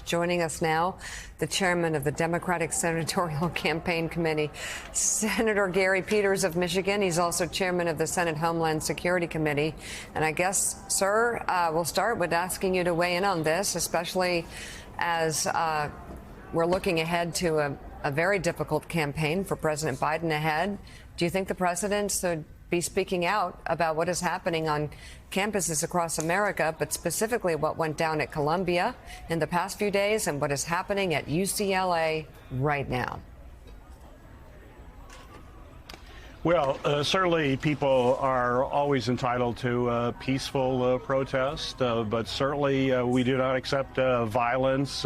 Joining us now, the chairman of the Democratic Senatorial Campaign Committee, Senator Gary Peters of Michigan. He's also chairman of the Senate Homeland Security Committee. And I guess, sir, we'll start with asking you to weigh in on this, especially as we're looking ahead to a very difficult campaign for President Biden ahead. Do you think the president should be speaking out about what is happening on campuses across America, but specifically what went down at Columbia in the past few days and what is happening at UCLA right now? Well, certainly people are always entitled to peaceful protest, but certainly we do not accept violence.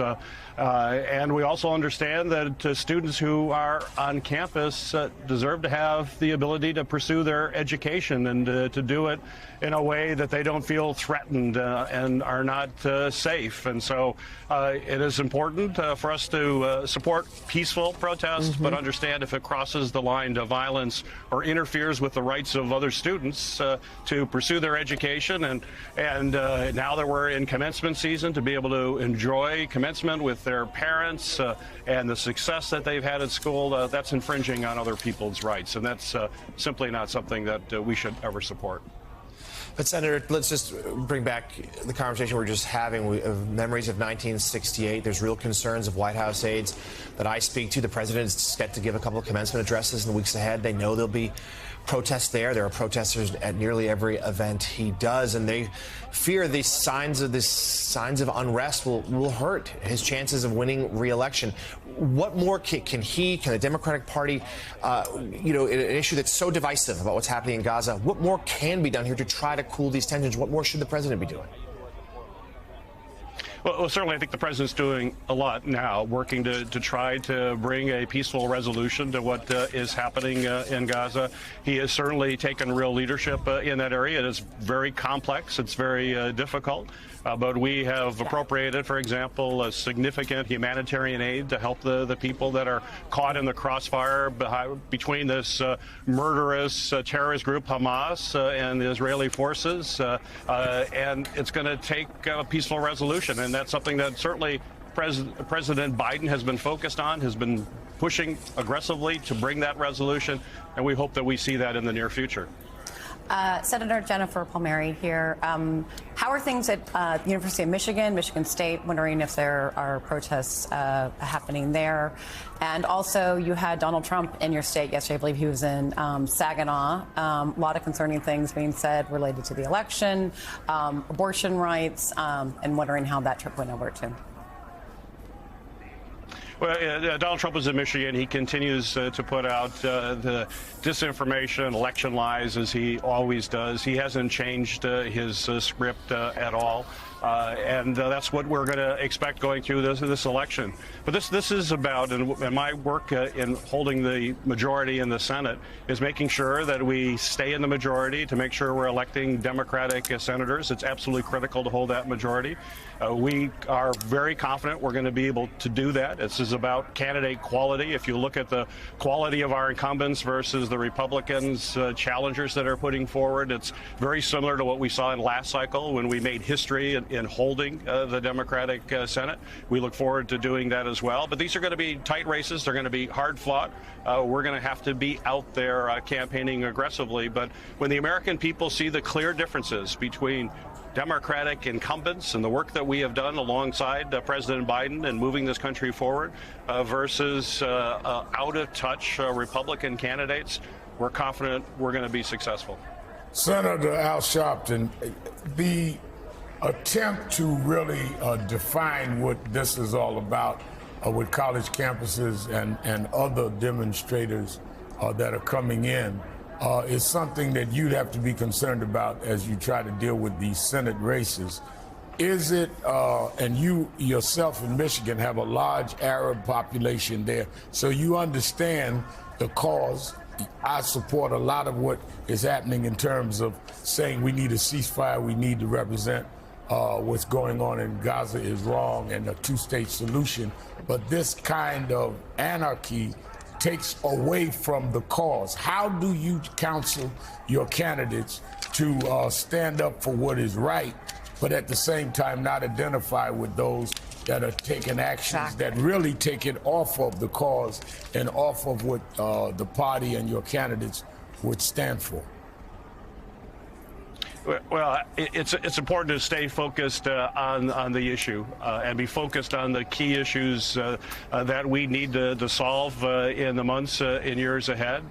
And we also understand that students who are on campus deserve to have the ability to pursue their education and to do it in a way that they don't feel threatened and are not safe. And so it is important for us to support peaceful protests, but understand if it crosses the line to violence or interferes with the rights of other students to pursue their education. And now that we're in commencement season, to be able to enjoy commencement with their parents and the success that they've had at school, that's infringing on other people's rights. And that's simply not something that we should ever support. But, Senator, let's just bring back the conversation we were just having of memories of 1968. There's real concerns of White House aides that I speak to. The president is set to give a couple of commencement addresses in the weeks ahead. They know there'll be protests there. There are protesters at nearly every event he does, and they fear these signs of unrest will hurt his chances of winning re-election. What more can the Democratic Party, an issue that's so divisive about what's happening in Gaza, what more can be done here to try to cool these tensions? What more should the president be doing? Well, certainly I think the president's doing a lot now, working to try to bring a peaceful resolution to what is happening in Gaza. He has certainly taken real leadership in that area. It is very complex. It's very difficult. But we have appropriated, for example, a significant humanitarian aid to help the people that are caught in the crossfire between this murderous terrorist group Hamas and the Israeli forces. And it's going to take a peaceful resolution. And that's something that certainly President Biden has been focused on, has been pushing aggressively to bring that resolution. And we hope that we see that in the near future. Senator Jennifer Palmieri here. How are things at the University of Michigan, Michigan State? Wondering if there are protests happening there. And also, you had Donald Trump in your state yesterday. I believe he was in Saginaw. A lot of concerning things being said related to the election, abortion rights, and wondering how that trip went over too. Well, Donald Trump is in Michigan. He continues to put out the disinformation, election lies, as he always does. He hasn't changed his script at all. And that's what we're going to expect going through this election. But this is about, and my work in holding the majority in the Senate is making sure that we stay in the majority, to make sure we're electing Democratic senators. It's absolutely critical to hold that majority. We are very confident we're going to be able to do that. This is about candidate quality. If you look at the quality of our incumbents versus the Republicans' challengers that are putting forward, it's very similar to what we saw in last cycle when we made history in holding the Democratic Senate. We look forward to doing that as well. But these are going to be tight races. They're going to be hard fought. We're going to have to be out there campaigning aggressively. But when the American people see the clear differences between Democratic incumbents and the work that we have done alongside President Biden and moving this country forward versus out-of-touch Republican candidates, we're confident we're going to be successful. Senator Al Sharpton, the attempt to really define what this is all about with college campuses and other demonstrators that are coming in is something that you'd have to be concerned about as you try to deal with these Senate races. Is it, and you yourself in Michigan have a large Arab population there, so you understand the cause. I support a lot of what is happening in terms of saying we need a ceasefire, we need to represent what's going on in Gaza is wrong and a two-state solution. But this kind of anarchy takes away from the cause. How do you counsel your candidates to stand up for what is right, but at the same time not identify with those that are taking actions that really take it off of the cause and off of what the party and your candidates would stand for? Well, it's important to stay focused on the issue and be focused on the key issues that we need to solve in the months and years ahead.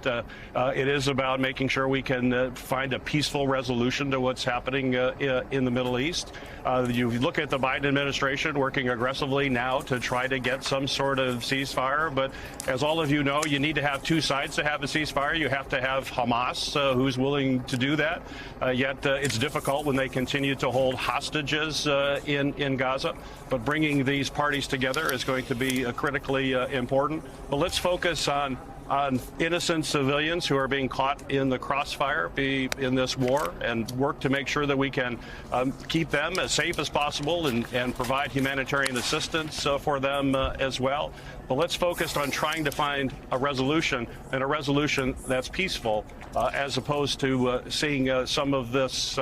It is about making sure we can find a peaceful resolution to what's happening in the Middle East. You look at the Biden administration working aggressively now to try to get some sort of ceasefire. But as all of you know, you need to have two sides to have a ceasefire. You have to have Hamas, who's willing to do that. Yet it's difficult when they continue to hold hostages in Gaza. But bringing these parties together is going to be critically important. But let's focus on innocent civilians who are being caught in the crossfire in this war, and work to make sure that we can keep them as safe as possible and provide humanitarian assistance for them as well. But let's focus on trying to find a resolution, and a resolution that's peaceful, as opposed to seeing some of this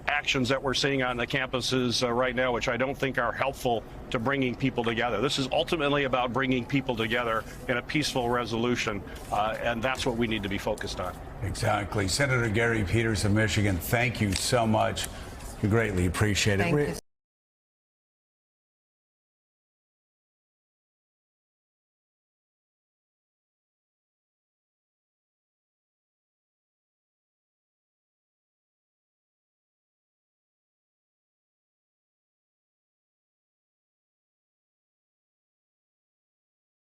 actions that we're seeing on the campuses right now, which I don't think are helpful to bringing people together. This is ultimately about bringing people together in a peaceful resolution, and that's what we need to be focused on. Exactly. Senator Gary Peters of Michigan, thank you so much. We greatly appreciate it. Thank you.